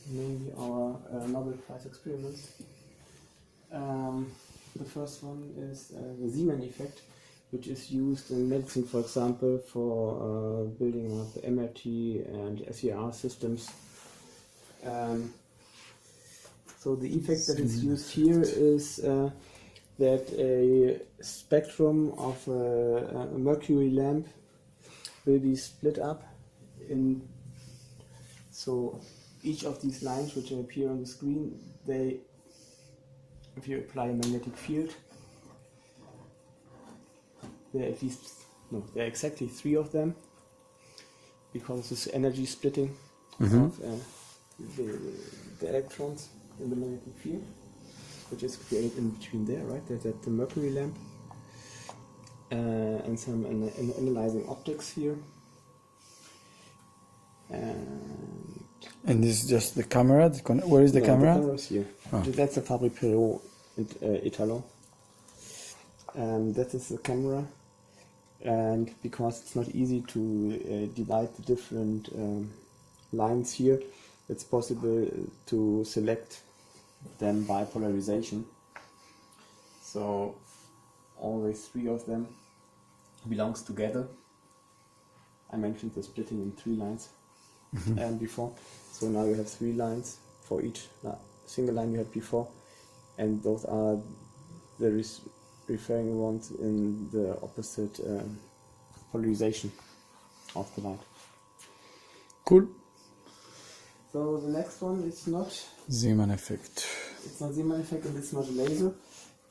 mainly our Nobel Prize experiments. The first one is the Zeeman effect, which is used in medicine, for example, for building up MRT and SER systems. So the effect that is used here is that a spectrum of a mercury lamp will be split up in, so each of these lines which appear on the screen, they, if you apply a magnetic field, there are exactly 3 of them, because this energy splitting of the electrons in the magnetic field, which is created in between there, right? There's the mercury lamp and some analyzing optics here. And this is just the camera? Where is the camera? The camera is here. Oh. That's the phywe Italo. That is the camera. And because it's not easy to divide the different lines here, it's possible to select them by polarization. So always 3 of them belongs together. I mentioned the splitting in 3 lines before. So now you have 3 lines for each single line you had before, and those are the referring ones in the opposite polarization of the light. Cool. So the next one is not Zeeman effect. It's not Zeeman effect, and it's not a laser,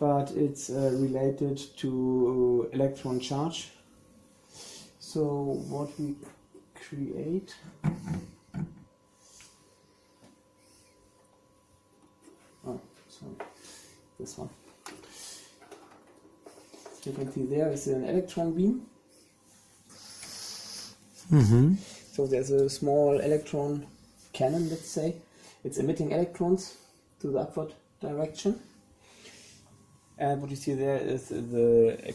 but it's related to electron charge. So what we create this one. You can see there is an electron beam. So there's a small electron cannon, let's say. It's emitting electrons to the upward direction. And what you see there is the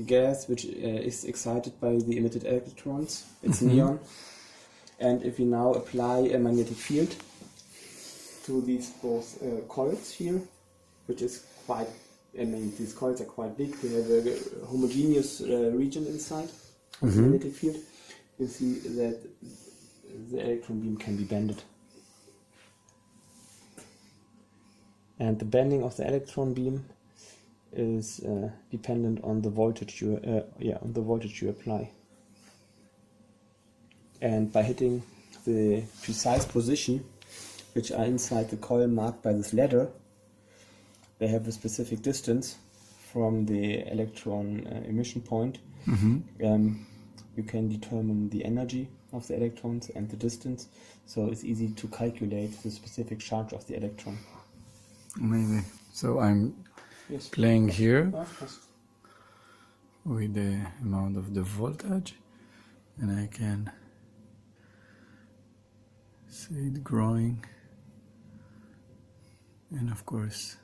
gas which is excited by the emitted electrons. It's neon. And if you now apply a magnetic field to these both coils here, which is quite, these coils are quite big, they have a homogeneous region inside of the magnetic field, you see that the electron beam can be bended. And the bending of the electron beam is dependent on the voltage you apply. And by hitting the precise position, which are inside the coil marked by this ladder, they have a specific distance from the electron emission point. You can determine the energy of the electrons and the distance, so it's easy to calculate the specific charge of the electron. Amazing. So I'm playing here with the amount of the voltage, and I can see it growing, and of course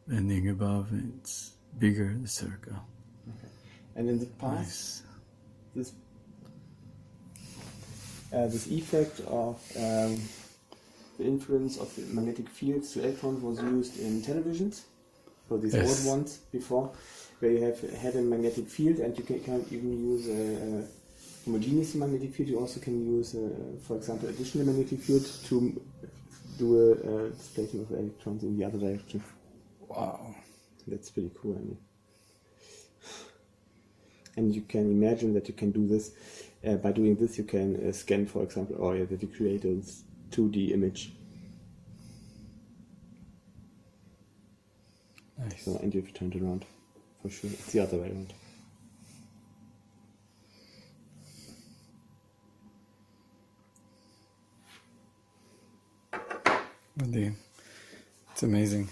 bending above, it's bigger, the circle. Okay. And in the past, this effect of the influence of the magnetic fields to electrons was used in televisions. So these old ones before, where you have had a magnetic field, and you can even use a homogeneous magnetic field. You also can use, for example, additional magnetic field to do a displacement of electrons in the other direction. Wow, that's pretty cool. I mean. And you can imagine that you can do this. By doing this, you can scan, for example, or that you create a 2D image. Nice. So, and you've turned around, for sure. It's the other way around. It's amazing.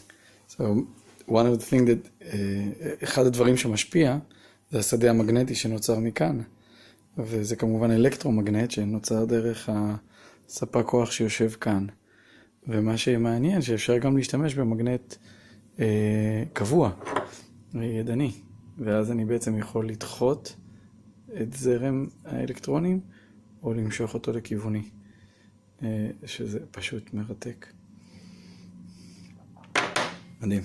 So, one of the things that, אחד הדברים שמשפיע, זה השדה המגנטי שנוצר מכאן. וזה כמובן אלקטרומגנט שנוצר דרך הספק כוח שיושב כאן. ומה שמעניין, שאפשר גם להשתמש במגנט קבוע, ידני. ואז אני בעצם יכול לדחות את זרם האלקטרונים, או למשוך אותו לכיווני. שזה פשוט מרתק. מדהים.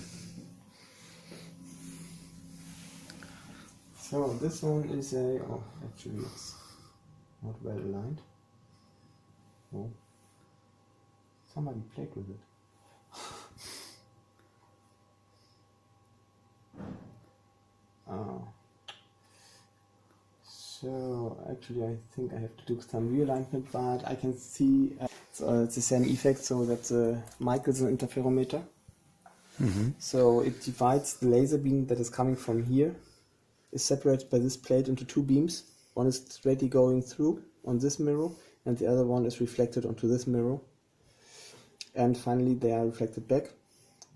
So this one is actually it's not well aligned. Oh, somebody played with it. So actually I think I have to do some realignment, but I can see it's the same effect, so that's a Michelson interferometer. So it divides the laser beam that is coming from here, is separated by this plate into two beams. One is straightly going through on this mirror, and the other one is reflected onto this mirror. And finally they are reflected back.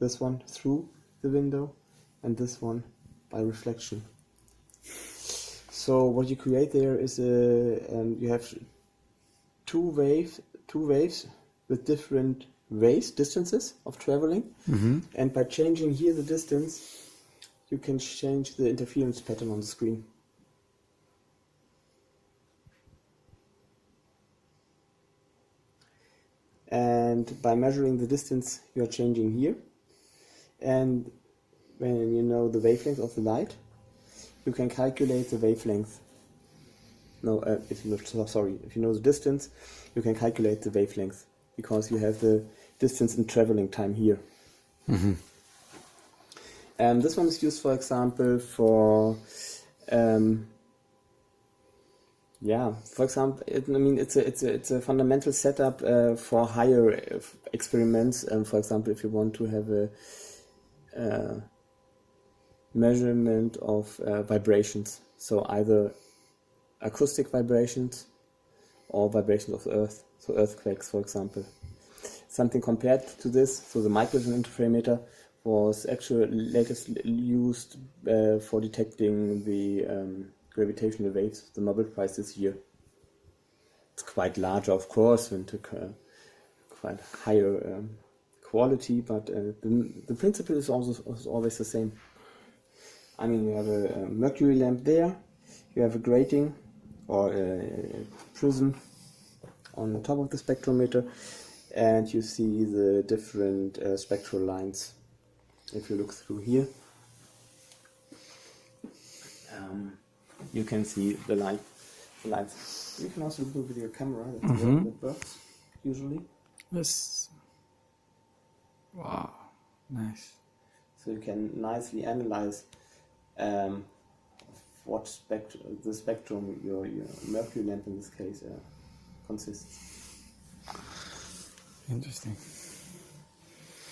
This one through the window, and this one by reflection. So what you create there is you have two waves with different distances of traveling, and by changing here the distance, you can change the interference pattern on the screen. And by measuring the distance, you are changing here, and when you know the wavelength of the light, you can calculate the wavelength. If you know the distance, you can calculate the wavelength, because you have the distance in traveling time here. And this one is used, for example, for it's a fundamental setup for higher experiments. For example, if you want to have a measurement of vibrations, so either acoustic vibrations or vibrations of the earth, so earthquakes, for example. Something compared to this, so the Michelson interferometer was actually latest used for detecting the gravitational waves, the Nobel Prize this year. It's quite larger, of course, and quite higher quality, but the principle is always the same. I mean, you have a mercury lamp there, you have a grating or a prism on the top of the spectrometer, and you see the different spectral lines. If you look through here, you can see the lights. You can also do with your camera, that's the way that works, usually. Yes. Wow, nice. So you can nicely analyze what the spectrum your mercury lamp in this case consists. Interesting.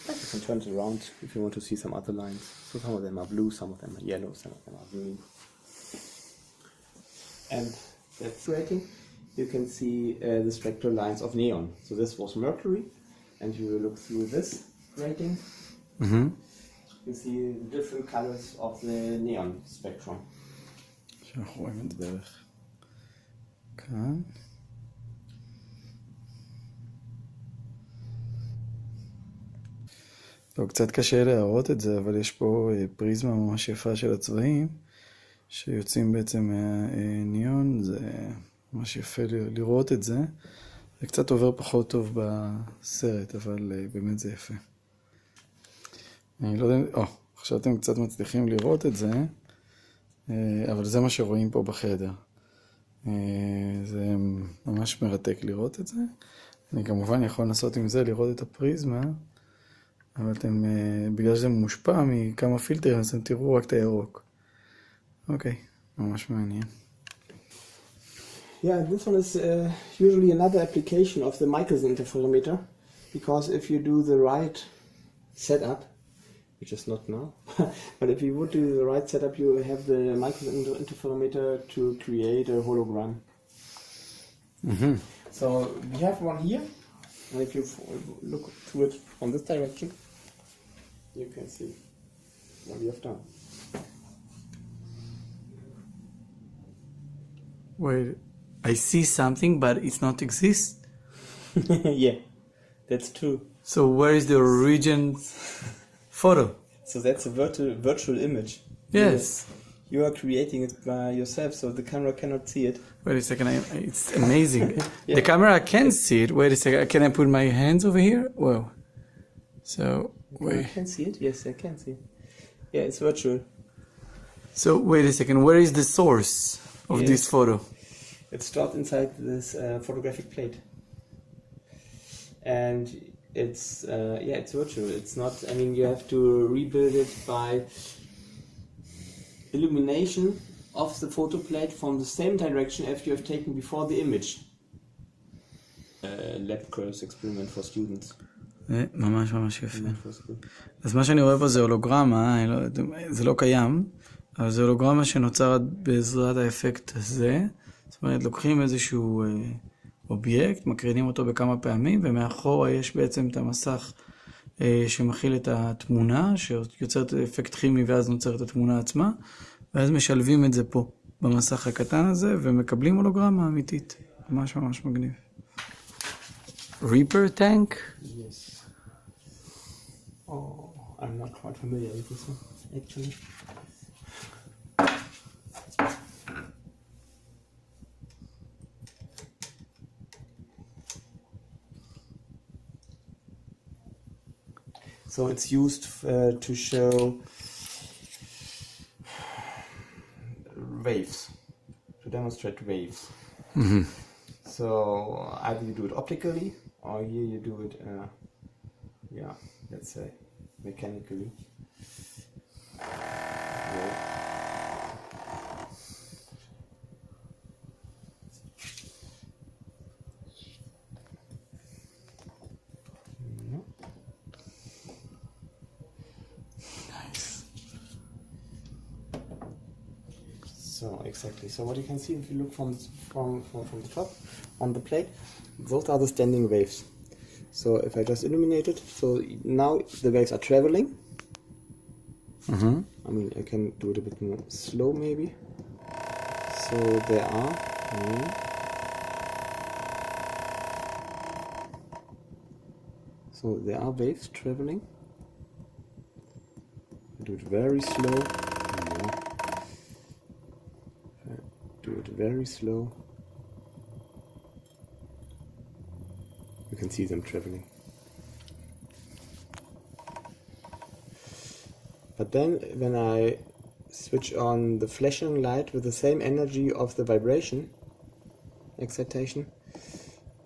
You can turn it around if you want to see some other lines. So some of them are blue, some of them are yellow, some of them are green. And that's rating. You can see the spectral lines of neon. So this was mercury, and you will look through this rating. You see the different colors of the neon spectrum. שאנחנו רואים את זה בערך כאן. לא, קצת קשה להראות את זה, אבל יש פה פריזמה ממש יפה של הצבעים שיוצאים בעצם מהניון. זה ממש יפה לראות את זה. זה קצת עובר פחות טוב בסרט, אבל באמת זה יפה. אני לא יודע, עכשיו אתם קצת מצליחים לראות את זה, אבל זה מה שרואים פה בחדר. זה ממש מרתק לראות את זה. אני כמובן יכול לנסות עם זה לראות את הפריזמה, אבל אתם, בגלל שזה מושפע מכמה פילטרים, אז אתם תראו רק את הירוק. אוקיי, ממש מעניין. Yeah, this one is usually another application of the Michelson interferometer, because if you do the right setup, which is not now, but if you would do the right setup, you have the Michelson interferometer to create a hologram. So we have one here, and if you look to it from this direction, you can see what we have done. Wait, I see something, but it's not exist? Yeah, that's true. So where is the origin photo? So that's a virtual image. Yes. you are creating it by yourself, so the camera cannot see it. Wait a second, it's amazing. Yeah. The camera can see it. Wait a second, can I put my hands over here? Whoa. So, I wait. can see it. Yes, I can see it. Yeah, it's virtual. So, wait a second, where is the source of Yes. this photo? It's stored inside this photographic plate, and it's it's virtual. It's not. I mean, you have to rebuild it by illumination of the photo plate from the same direction as you have taken before the image. Lab course experiment for students. ממש ממש יפה. For school. אז מה שאני רואה פה זה הולוגרמה, זה לא קיים, אבל זה הולוגרמה שנוצרת בעזרת האפקט הזה. זאת אומרת, לוקחים איזשהו אובייקט, מקרינים אותו בכמה פעמים, ומאחורה יש בעצם את המסך שמכיל את התמונה, שיוצרת אפקט כימי ואז נוצרת התמונה עצמה, ואז משלבים את זה פה, במסך הקטן הזה, ומקבלים הולוגרמה אמיתית. ממש ממש מגניב. Reaper tank? Yes. Oh, I'm not quite familiar with this one, actually. So it's used to show waves, to demonstrate waves. Mm-hmm. So either you do it optically, or here you do it, let's say, mechanically. Nice. So exactly. So what you can see if you look from the top on the plate, those are the standing waves. So if I just illuminate it, so now the waves are traveling. Mm-hmm. I mean, I can do it a bit more slow maybe. So there are. So there are waves traveling. Do it very slow. Do it very slow. You can see them traveling. But then when I switch on the flashing light with the same energy of the vibration excitation,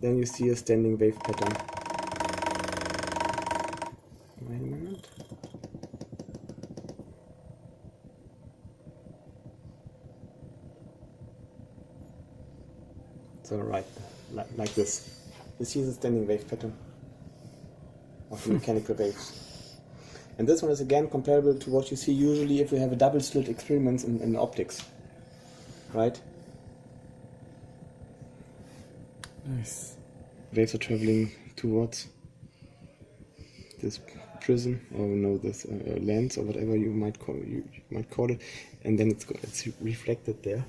then you see a standing wave pattern. Wait a minute. So right, like this. You see the standing wave pattern of the mechanical waves. And this one is again comparable to what you see usually if we have a double slit experiments in optics. Right? Nice. Waves are traveling towards this prism, or no, this lens, or whatever you might call it, and then it's reflected there.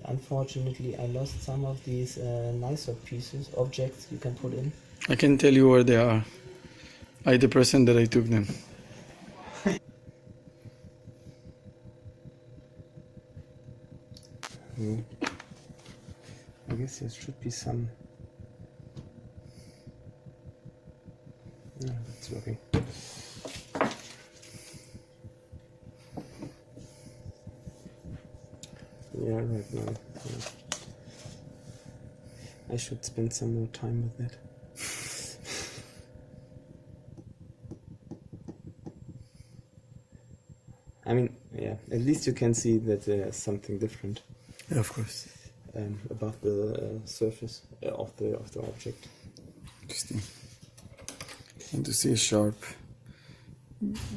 Unfortunately, I lost some of these nicer pieces, objects you can put in. I can tell you where they are. I the person that I took them. I guess there should be some. Yeah, that's working. Yeah, right now. Yeah. I should spend some more time with that. I mean, yeah, at least you can see that there's something different Yeah, of course. above the surface of the object. Interesting. And to see a sharp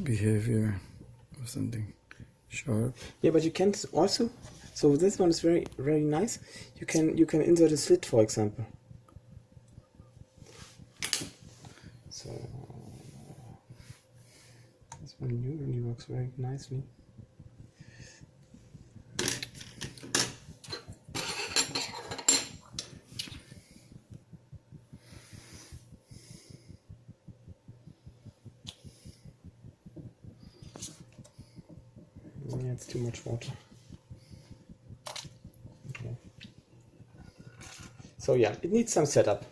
behavior or something. Sharp. Yeah, but you can also. So this one is very, very nice. You can insert a slit, for example. So this one really works very nicely. Yeah, it's too much water. Okay. So yeah, it needs some setup.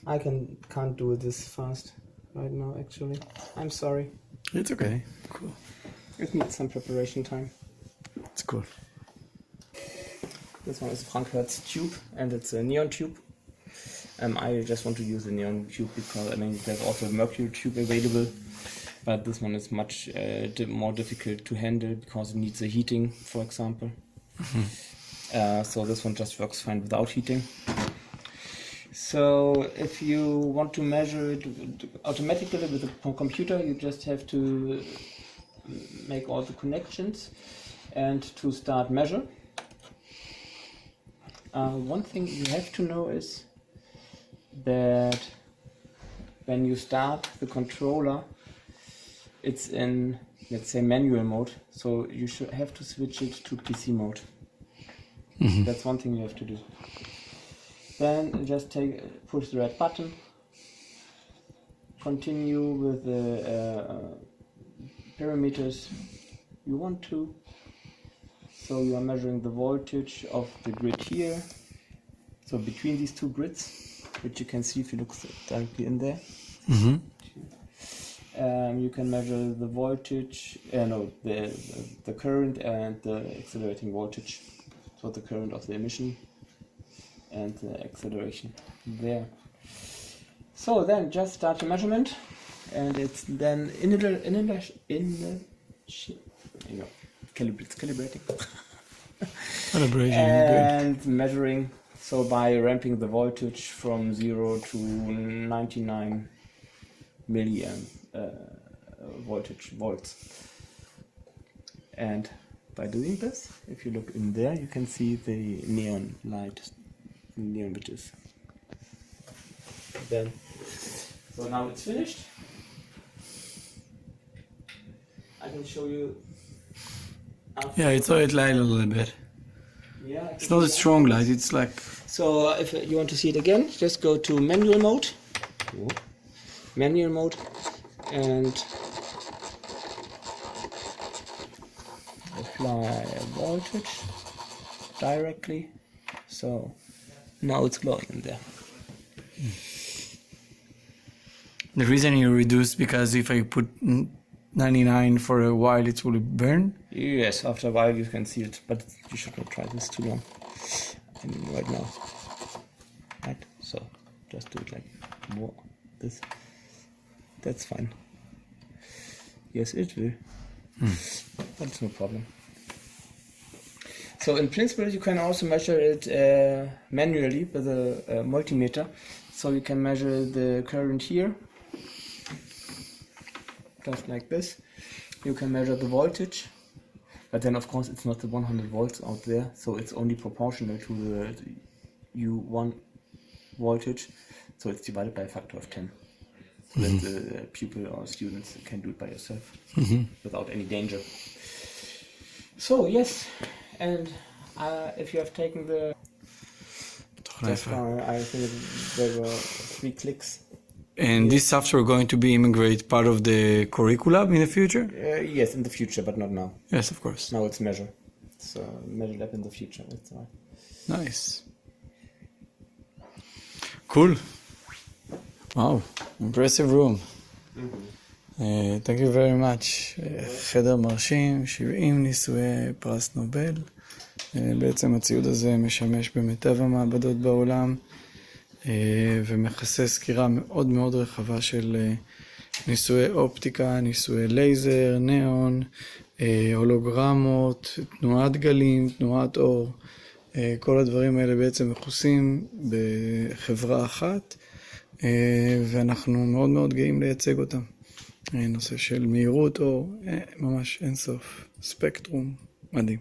I can't do this fast right now, actually. I'm sorry. It's okay. Cool. It needs some preparation time. It's cool. This one is Frankfurt's tube, and it's a neon tube. I just want to use the neon tube because, I mean, there's also a mercury tube available, but this one is much more difficult to handle because it needs a heating, for example. So this one just works fine without heating. So if you want to measure it automatically with a computer, you just have to make all the connections and to start measure. One thing you have to know is that when you start the controller, it's in, let's say, manual mode, so you should have to switch it to PC mode. That's one thing you have to do. Then just push the red button, continue with the parameters you want to. So you are measuring the voltage of the grid here, so between these two grids, which you can see if you look directly in there. You can measure the voltage, the current and the accelerating voltage, so the current of the emission and the acceleration there. So then just start your measurement, and it's then calibrating. And measuring, so by ramping the voltage from 0 to 99 milliamp volts. And by doing this, if you look in there, you can see the neon light, neon which is then. So now it's finished. I can show you. Yeah, it's already light a little bit. Yeah, it's not a strong light, it's like... So if you want to see it again, just go to manual mode. Manual mode, and apply voltage directly. So now it's glowing in there. The reason you reduce, because if I put 99 for a while, it will burn? Yes, after a while you can see it, but you should not try this too long. I mean, right now. Right, so just do it like more, this. That's fine. Yes, it will. But it's no problem. So in principle, you can also measure it manually with a multimeter. So you can measure the current here, just like this. You can measure the voltage, but then of course it's not the 100 volts out there, so it's only proportional to the U1 voltage, so it's divided by a factor of 10. So that the pupil or students can do it by yourself without any danger. So yes, and if you have taken the test, I think there were 3 clicks. And this software going to be immigrate part of the curriculum in the future? Yes, in the future, but not now. Yes, of course. Now it's Measure. It's Measure Lab in the future. That's right. Nice. Cool. Wow, impressive room. Thank you very much. חדר מרשים, 70 ניסויי פרס נובל. בעצם הציוד הזה משמש במיטב המעבדות בעולם, ומכסה סקירה מאוד מאוד רחבה של ניסויי אופטיקה, ניסויי לייזר, ניאון, הולוגרמות, תנועת גלים, תנועת אור. כל הדברים האלה בעצם מכוסים בחברה אחת, ואנחנו מאוד מאוד גאים לייצג אותם. נושא של מהירות אור, ממש אינסוף, ספקטרום, מדהים.